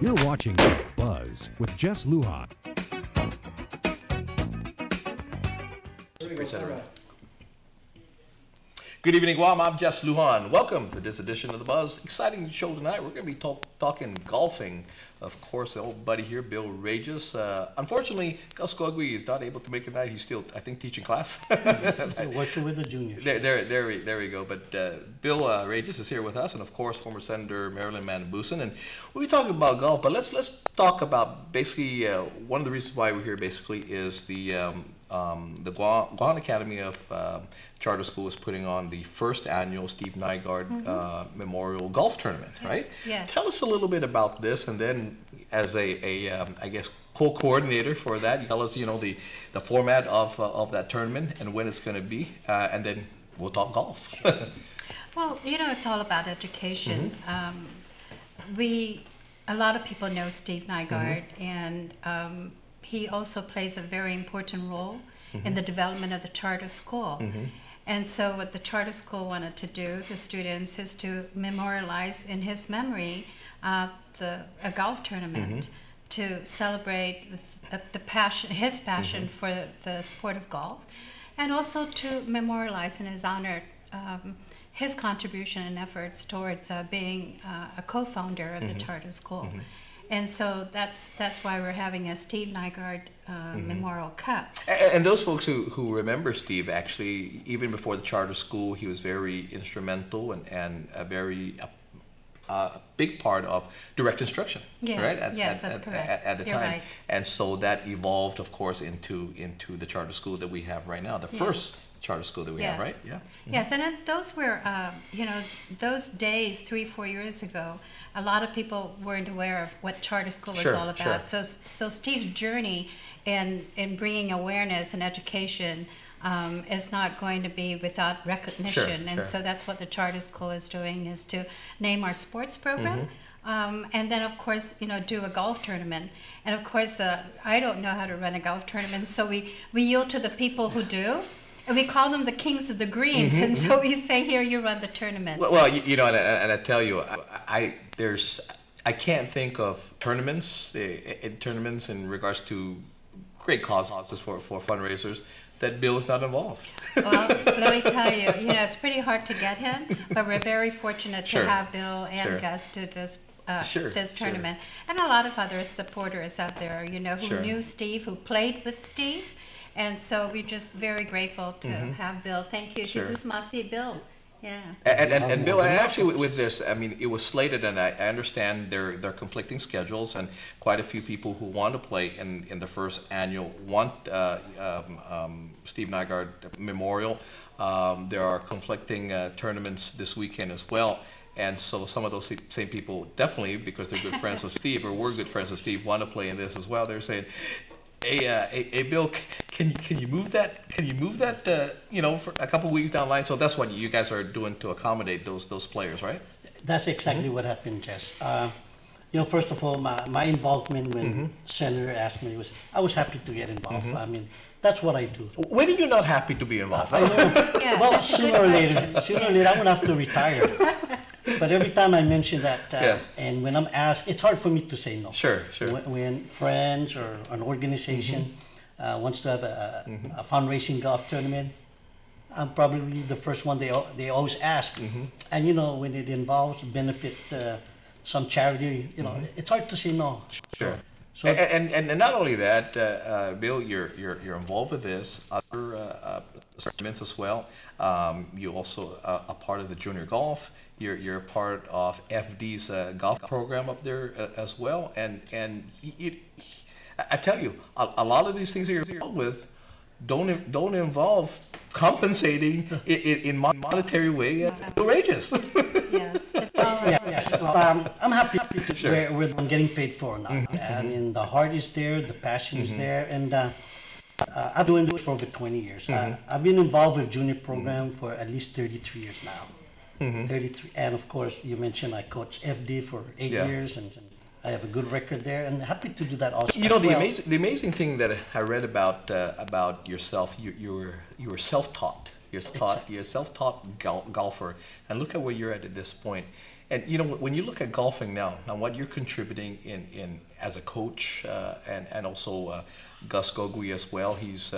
You're watching Buzz with Jess Lujan. Good evening, Guam. I'm Jess Lujan. Welcome to this edition of The Buzz. Exciting show tonight. We're going to be talking golfing. Of course, the old buddy here, Bill Regis. Unfortunately, Gus Gogui is not able to make it tonight. He's still, I think, teaching class. Still working with the juniors. There we go. But Bill Regis is here with us, and of course, former Senator Marilyn Manbusan. And we'll be talking about golf, but let's talk about basically one of the reasons why we're here. Basically, is the Guam Academy of Charter School is putting on the first annual Steve Nygaard Memorial Golf Tournament, right? Yes. Tell us a little bit about this, and then as I guess co-coordinator for that, you tell us the format of that tournament and when it's going to be, and then we'll talk golf. Well, it's all about education. A lot of people know Steve Nygaard, and he also plays a very important role in the development of the charter school. And so what the charter school wanted to do, the students, is to memorialize in his memory a golf tournament to celebrate his passion for the sport of golf, and also to memorialize in his honor his contribution and efforts towards being a co-founder of the charter school. And so that's why we're having a Steve Nygaard Memorial Cup. And those folks who remember Steve, actually, even before the charter school, he was very instrumental and a very big part of direct instruction, yes, right? That's correct. At the You're time. right. And so that evolved, of course, into the charter school that we have right now, the first charter school that we have, right? Yeah. Yes, and then those were, those days 3-4 years ago, a lot of people weren't aware of what charter school was all about. Sure. So Steve's journey in bringing awareness and education is not going to be without recognition. And so that's what the charter school is doing, is to name our sports program. And then, of course, do a golf tournament. And of course, I don't know how to run a golf tournament, so we yield to the people who do. And we call them the kings of the greens, and so we say, "Here, you run the tournament." Well, and I tell you, I can't think of tournaments in regards to great causes for fundraisers that Bill is not involved. Well, let me tell you, it's pretty hard to get him, but we're very fortunate to have Bill and Gus do this. This tournament, and a lot of other supporters out there, who knew Steve, who played with Steve. And so we're just very grateful to have Bill. Thank you. Jesus Masi, Bill. Yeah. And Bill, actually with this, I mean, it was slated, and I understand their conflicting schedules, and quite a few people who want to play in the first annual Steve Nygaard Memorial. There are conflicting tournaments this weekend as well. And so some of those same people, definitely because they're good friends with Steve, or were good friends with Steve, want to play in this as well. They're saying, Hey, Bill, can you move that? Can you move that? For a couple weeks down the line. So that's what you guys are doing to accommodate those players, right? That's exactly what happened, Jess. First of all, my involvement when Senator asked me I was happy to get involved. I mean, that's what I do. When are you not happy to be involved? I know. Well, sooner or later, I'm gonna have to retire. But every time I mention that, and when I'm asked, it's hard for me to say no. Sure. When friends or an organization wants to have a fundraising golf tournament, I'm probably the first one they always ask. And when it involves benefit some charity, it's hard to say no. Sure. So and not only that, Bill, you're involved with this other tournaments as well. You also a part of the junior golf. You're a part of FD's golf program up there as well. And I tell you, a lot of these things that you're involved with don't involve compensating in monetary way outrageous. Yes, it's all yes. I'm happy where I'm getting paid for now. I mean, the heart is there, the passion is there, and I've been doing this for over 20 years. I've been involved with junior program for at least 33 years now. 33, and of course, you mentioned I coached FD for 8 years, and I have a good record there, and happy to do that also. The amazing thing that I read about yourself, you were self-taught. You're a self-taught golfer, and look at where you're at this point. And when you look at golfing now, what you're contributing in as a coach, and also Gus Gogui as well. He's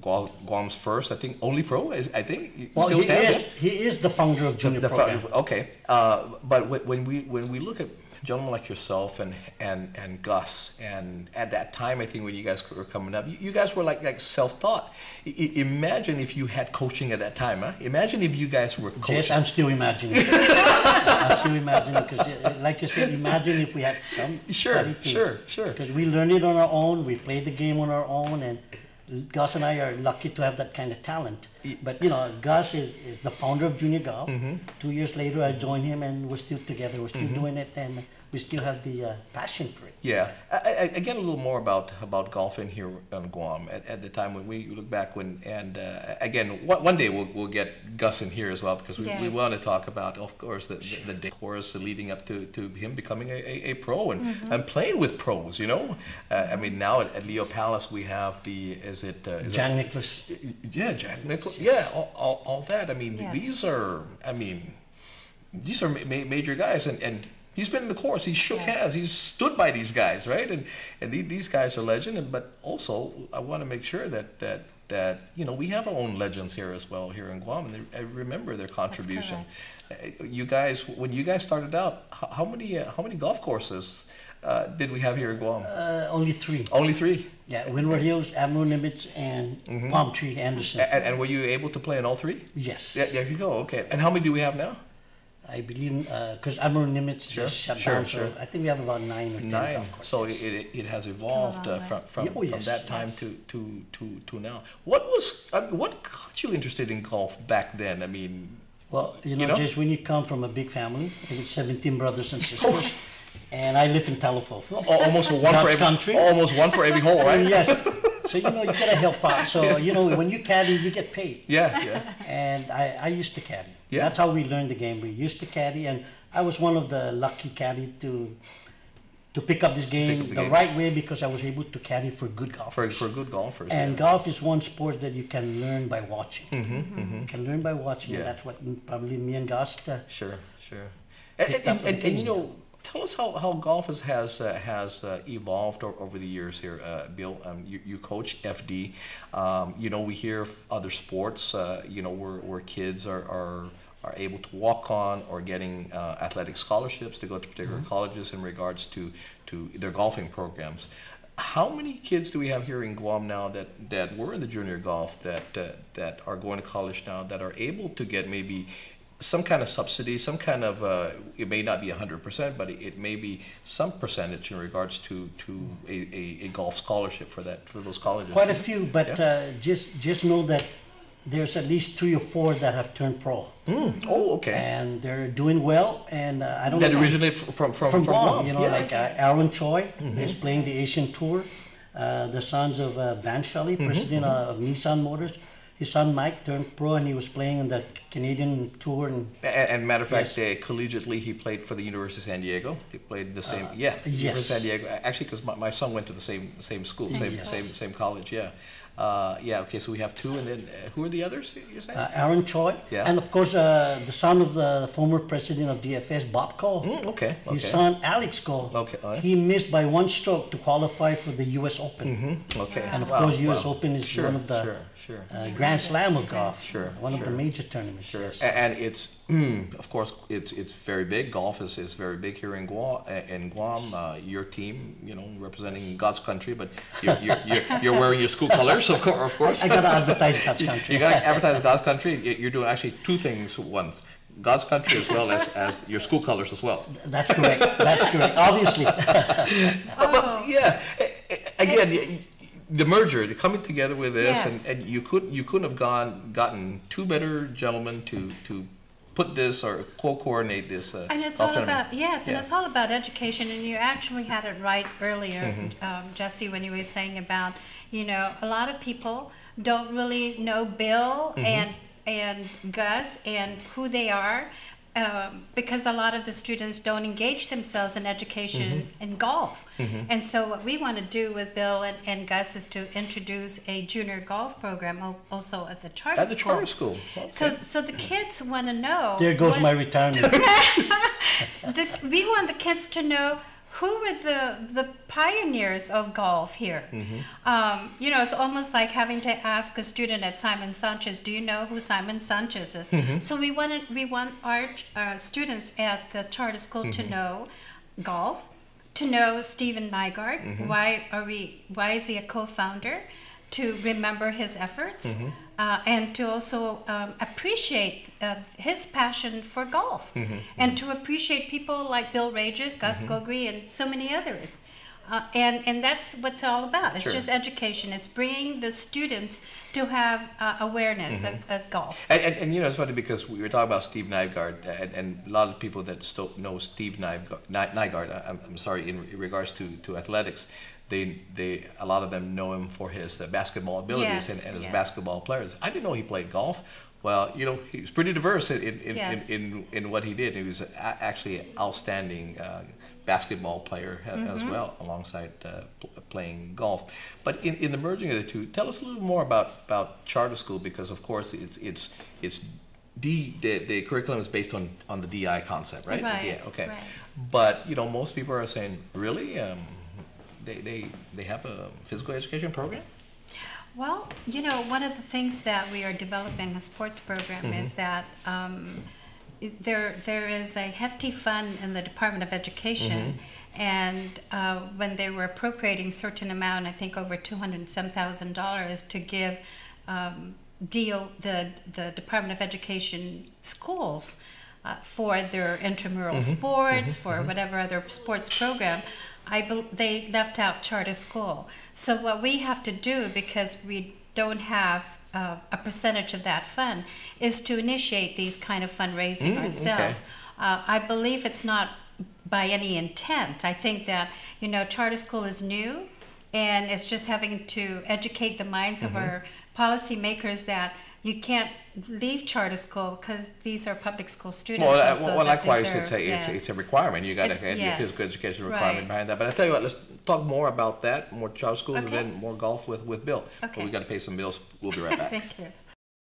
Guam's first, I think, only pro. I think. Well, still he is the founder of junior program. Okay, but when we look at gentlemen like yourself and Gus, and at that time, I think when you guys were coming up, you guys were like self-taught. Imagine if you had coaching at that time, huh? Imagine if you guys were coaching. Yes, I'm still imagining. I'm still imagining because, like you said, imagine if we had some. Sure. Because we learned it on our own, we played the game on our own, and Gus and I are lucky to have that kind of talent. But Gus is the founder of junior golf. 2 years later, I joined him, and we're still together. We're still doing it, and we still have the passion for it. Yeah, again, a little more about golfing here on Guam at the time when we look back again, one day we'll get Gus in here as well, because we want to talk about, of course, the course leading up to him becoming a pro and playing with pros. I mean, now at Leo Palace we have Jack Nicklaus. Yeah, Jack Nicklaus. Yeah, all that. I mean, these are major guys, and he's been in the course. He shook hands. He's stood by these guys, right? And these guys are legend. But also, I want to make sure that we have our own legends here as well here in Guam, and I remember their contribution. You guys, when you guys started out, how many golf courses did we have here in Guam? Only 3. Only 3. Yeah, Windward Hills, Admiral Nimitz, and Palm Tree Anderson. And were you able to play in all 3? Yes. Yeah, there you go. Okay. And how many do we have now? I believe, because Admiral Nimitz just shut down, so I think we have about 9 or 10 golf courses. So it has evolved from that time to now. What got you interested in golf back then? I mean, well, just when you come from a big family, I think it's 17 brothers and sisters, and I live in Talofofo. Almost one for every hole, right? Yes. So you gotta help out. So when you caddy, you get paid. Yeah. And I used to caddy. Yeah. That's how we learned the game. We used to caddy, and I was one of the lucky caddy to pick up this game the right way, because I was able to caddy for good golfers. For good golfers. And golf is one sport that you can learn by watching. You can learn by watching, and that's what probably me and Gus. Sure. And tell us how golf has evolved over the years here, Bill. You coach FD. We hear of other sports, where kids are able to walk on or getting athletic scholarships to go to particular colleges in regards to their golfing programs. How many kids do we have here in Guam now that were in the junior golf that are going to college now, that are able to get maybe some kind of subsidy, some kind of, it may not be 100%, but it may be some percentage in regards to a golf scholarship for those colleges? Quite a few, but just know that there's at least 3 or 4 that have turned pro. Oh, okay. And they're doing well, and I don't know. That originate from Guam. Like Aaron Choi is playing the Asian Tour. The sons of Van Shelley, president of Nissan Motors. His son Mike turned pro, and he was playing in the Canadian Tour. And matter of fact, collegiately, he played for the University of San Diego. He played the same, University of San Diego. Actually, because my son went to the same school, same college. Okay, so we have 2, and then who are the others you're saying? Aaron Choi, and of course the son of the former president of DFS, Bob Cole. Okay. His son Alex Cole. Okay. He missed by 1 stroke to qualify for the U.S. Open. Okay. And of course, U.S. Open is one of the Grand Slam of golf. One of the major tournaments. And it's of course it's very big. Golf is very big here in Guam. Your team, representing God's country, but you're wearing your school colors, of course. I gotta advertise God's country. You gotta advertise God's country. You're doing actually 2 things. One, God's country as well as your school colors as well. That's correct. Obviously. But again. The merger, the coming together with this, and you couldn't have gotten 2 better gentlemen to put this or co-coordinate this. And it's all about and it's all about education. And you actually had it right earlier, Jesse, when you were saying about a lot of people don't really know Bill and Gus and who they are. because a lot of the students don't engage themselves in education in golf. And so what we want to do with Bill and Gus is to introduce a junior golf program also at the charter school. At the charter school. Okay. So the kids want to know. There goes my retirement. We want the kids to know who were the pioneers of golf here. You know, it's almost like having to ask a student at Simon Sanchez, do you know who Simon Sanchez is? So we want our students at the charter school to know golf, to know Stephen Nygaard. Why is he a co-founder? To remember his efforts, and to also appreciate his passion for golf, and to appreciate people like Bill Rages, Gus Gogri, and so many others. And that's what it's all about. It's just education. It's bringing the students to have awareness of golf. And you know, it's funny because we were talking about Steve Nygaard, and a lot of people that still know Steve Nygaard, I'm sorry, in regards to athletics, a lot of them know him for his basketball abilities and his basketball players. I didn't know he played golf. Well, you know, he was pretty diverse in what he did. He was actually an outstanding basketball player as well, alongside playing golf. But in the merging of the two, tell us a little more about charter school, because of course it's the curriculum is based on the DI concept, right? Right. Yeah. Okay. Right. But you know, most people are saying, really, they have a physical education program? Well, you know, one of the things that we are developing a sports program is that there is a hefty fund in the Department of Education, and when they were appropriating certain amount, I think over $207,000 to give the Department of Education schools for their intramural sports, for whatever other sports program, they left out charter school. So what we have to do, because we don't have a percentage of that fund, is to initiate these kind of fundraising ourselves. I believe it's not by any intent. I think that, you know, charter school is new, and it's just having to educate the minds of our policymakers that you can't leave charter school because these are public school students. Well, likewise, it's a requirement. You got to have your physical education requirement behind that. But I tell you what, let's talk more about that, more charter schools, and then more golf with Bill. Okay. But we got to pay some bills. We'll be right back. Thank you.